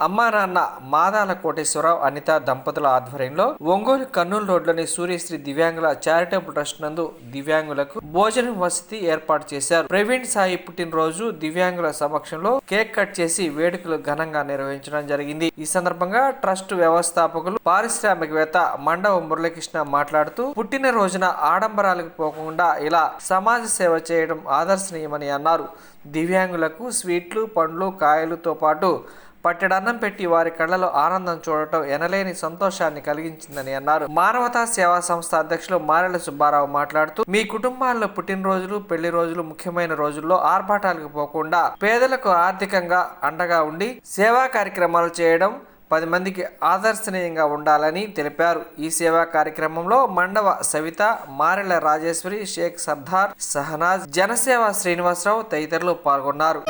అమ్మా నాన్న మాదాల కోటేశ్వరరావు అనిత దంపతుల ఆధ్వర్యంలో ఒంగోలు కర్నూలు రోడ్లోని సూర్యశ్రీ దివ్యాంగుల చారిటబుల్ ట్రస్ట్ నందు దివ్యాంగులకు భోజనం వసతి ఏర్పాటు చేశారు. ప్రవీణ్ సాయి పుట్టినరోజు దివ్యాంగుల సమక్షంలో కేక్ కట్ చేసి వేడుకలు ఘనంగా నిర్వహించడం జరిగింది. ఈ సందర్భంగా ట్రస్ట్ వ్యవస్థాపకులు పారిశ్రామికవేత్త మండవ మురళీకృష్ణ మాట్లాడుతూ పుట్టినరోజున ఆడంబరాలకు పోకుండా ఇలా సమాజ సేవ చేయడం ఆదర్శనీయమని అన్నారు. దివ్యాంగులకు స్వీట్లు, పండ్లు, కాయలతో పాటు పట్టెడన్నం పెట్టి వారి కళ్ళలో ఆనందం చూడటం ఎనలేని సంతోషాన్ని కలిగించిందని అన్నారు. మానవతా సేవా సంస్థ అధ్యక్షులు మారెల సుబ్బారావు మాట్లాడుతూ మీ కుటుంబాల్లో పుట్టినరోజులు, పెళ్లి రోజులు ముఖ్యమైన రోజుల్లో ఆర్భాటాలకు పోకుండా పేదలకు ఆర్థికంగా అండగా ఉండి సేవా కార్యక్రమాలు చేయడం 10 మందికి ఆదర్శనీయంగా ఉండాలని తెలిపారు. ఈ సేవా కార్యక్రమంలో మండవ సవిత, మారెల రాజేశ్వరి, షేక్ సర్దార్, సహనాజ్, జనసేవ శ్రీనివాసరావు తదితరులు పాల్గొన్నారు.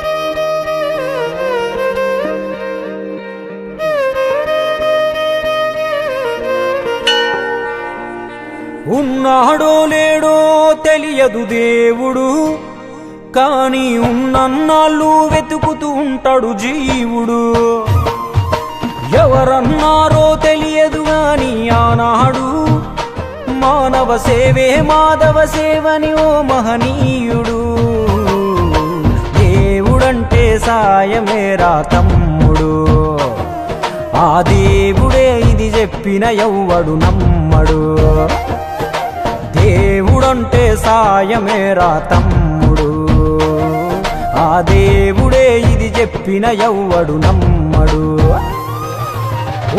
ఉన్నాడో లేడో తెలియదు దేవుడు, కానీ ఉన్నన్నాళ్ళు వెతుకుతూ ఉంటాడు జీవుడు. ఎవరన్నారో తెలియదు గాని ఆనాడు మానవ సేవే మాధవ సేవని ఓ మహనీయుడు. దేవుడంటే సాయమేరా తమ్ముడు, ఆ దేవుడే ఇది చెప్పిన ఎవ్వడు నమ్మడు. దేవుడంటే సాయమేరా తమ్ముడు, ఆ దేవుడే ఇది చెప్పిన ఎవ్వడు నమ్మడు.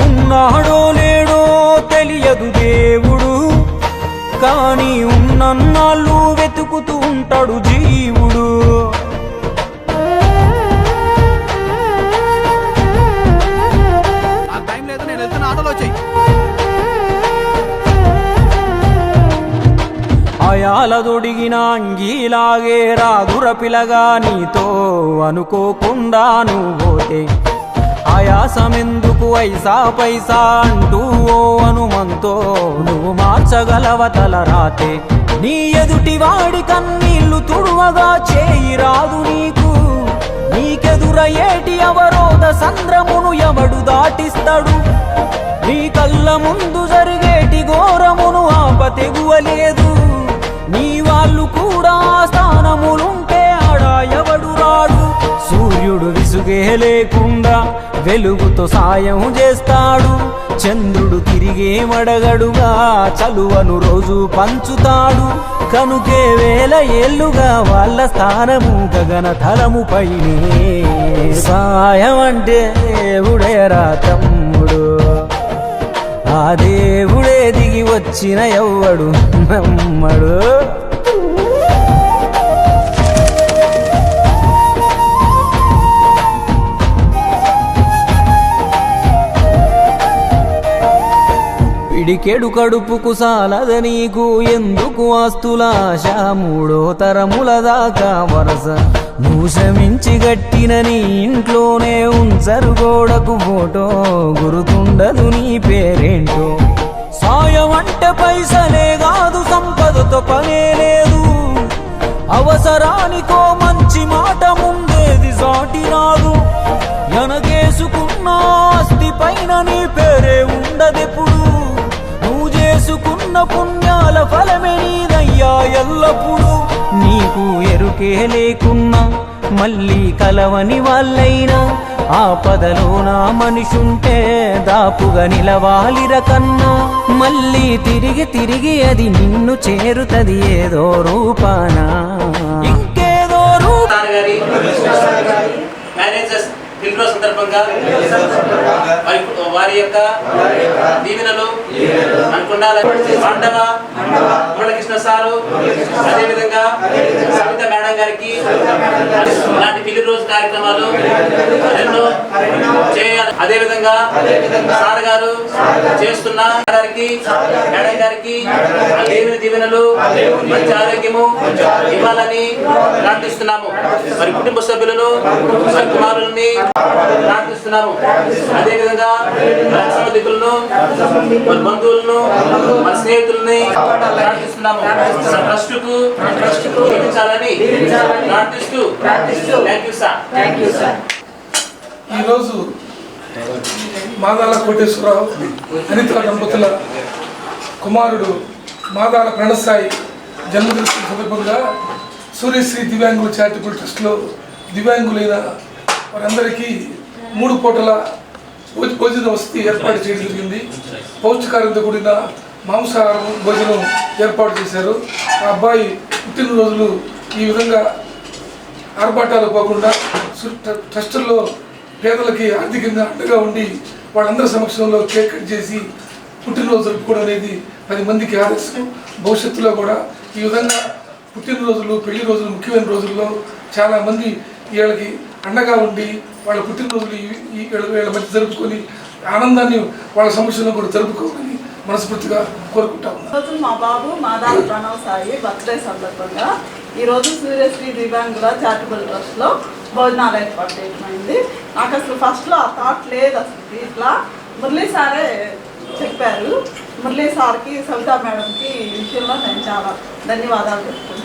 ఉన్నాడో లేడో తెలియదు దేవుడు, కానీ ఉన్నన్నాళ్ళు వెతుకుతూ ఉంటాడు జీవుడు. అయాలదొడిగిన అంగీలాగే రాదుర పిలగా నీతో అనుకోకుండా నువ్వు పోతే ఆయాసమెందుకు ఐసా పైసా అంటూ ఓ అనుమంతో నువ్వు మార్చగలవ తల రాతే. నీ ఎదుటి వాడి కన్నీళ్లు తుడువగా చేయి రాదు నీకు, నీకెదురయ్యేటి అవరోధ సంద్రమును ఎవడు దాటిస్తాడు. నీ కళ్ళ ముందు జరిగేటి ఘోరమును ఆప తెగువలేదు. నీ వాళ్ళు కూడా స్థానములుంటే ఆడా ఎవడు రాడు. సూర్యుడు విసుగే లేకుండా వెలుగుతో సాయం చేస్తాడు. చంద్రుడు తిరిగే మడగడుగా చలువను రోజు పంచుతాడు. కనుకే వేల ఏళ్లుగా వాళ్ళ స్థానము గగన తలము పైనే. సాయం అంటే దేవుడేరా తమ్ముడు, ఆ దేవుడే దిగి వచ్చిన ఎవ్వడు నమ్మడు. పిడికెడు కడుపుకు సాలద నీకు ఎందుకు ఆస్తులాశ, 3వ తరముల దాకా వరస నువ్వు శ్రమించి గట్టిన నీ ఇంట్లోనే ఉంచరు గోడకు ఫోటో, గుర్తుండదు నీ పేరేంటో. సాయం అంటే పైసలే కాదు, సంపదతో పనే లేదు. అవసరానికో మంచి మాట ముందేది సాటి రాదు. ఎనగేసుకున్న ఆస్తి పైన నీ పేరే ఉండదెప్పుడు. నువ్వు చేసుకున్న పుణ్యాల ఫలమే నీదయ్యా ఎల్లప్పుడు. నీకు ఎరుకే లేకున్నా మళ్ళీ కలవని వాళ్ళైనా ఆపదలో నా మనిషుంటే దాపుగా నిలవాలిర కన్నా. మళ్ళీ తిరిగి తిరిగి అది నిన్ను చేరుతది ఏదో రూపాన, ఇంకేదో సందర్భంగా వారి యొక్క దీవెనలు మండవ మురళీకృష్ణ సారు, అదేవిధంగా సవిత మేడం గారికి ఇలాంటి పెళ్లి రోజు కార్యక్రమాలు ఎన్నో చేయాలి. అదేవిధంగా సార్ గారు చేస్తున్న గారికి మేడం గారికి దీవెనలు మంచి ఆరోగ్యము ఇవ్వాలని ప్రార్థిస్తున్నాము. మరి కుటుంబ సభ్యులను కుమారులని ప్రార్థిస్తున్నాము. అదేవిధంగా సంబంధికులను, మన బంధువులను, మన స్నేహితులని ప్రార్థిస్తున్నాము. ట్రస్టుకు జీవించాలని ప్రార్థిస్తూ థ్యాంక్ యూ సార్. ఈరోజు మాదాల కోటేశ్వరరావు అనిత దంపతుల కుమారుడు మాదాల ప్రణసాయి జన్మదిన సందర్భంగా సూర్యశ్రీ దివ్యాంగుల చారిటబుల్ ట్రస్ట్లో దివ్యాంగులైన వారందరికీ 3 పూటల భోజన వసతి ఏర్పాటు చేయడం జరిగింది. పౌష్టికారంతో కూడిన మాంసాహారం భోజనం ఏర్పాటు చేశారు. ఆ అబ్బాయి పుట్టినరోజులు ఈ విధంగా ఆర్భాటాలు పోకుండా ట్రస్టుల్లో పేదలకి ఆర్థికంగా అండగా ఉండి వాళ్ళందరి సమక్షంలో కేక్ కట్ చేసి పుట్టినరోజు జరుపుకోవడం అనేది 10 మందికి ఆదర్శం. భవిష్యత్తులో కూడా ఈ విధంగా పుట్టినరోజులు పెళ్లి రోజులు ముఖ్యమైన రోజుల్లో చాలామంది వీళ్ళకి అండగా ఉండి వాళ్ళ పుట్టినరోజులు వీళ్ళ మధ్య జరుపుకొని ఆనందాన్ని వాళ్ళ సమస్యలను కూడా జరుపుకోవాలని మనస్ఫూర్తిగా కోరుకుంటాం. ఈరోజు మా బాబు మాదాల ప్రణవ్ సాయి బర్త్డే సందర్భంగా ఈరోజు సూర్యశ్రీ దివ్యాంగుల చారిటబుల్ ట్రస్ట్లో భోజనాలు ఏర్పాటు చేయడమైంది. నాకు అసలు ఫస్ట్లో ఆ థాట్ లేదు. అసలు ఇట్లా మురళీ సారే చెప్పారు. మురళీ సార్కి సవితా మేడంకి ఈ విషయంలో నేను చాలా ధన్యవాదాలు చెప్తున్నాను.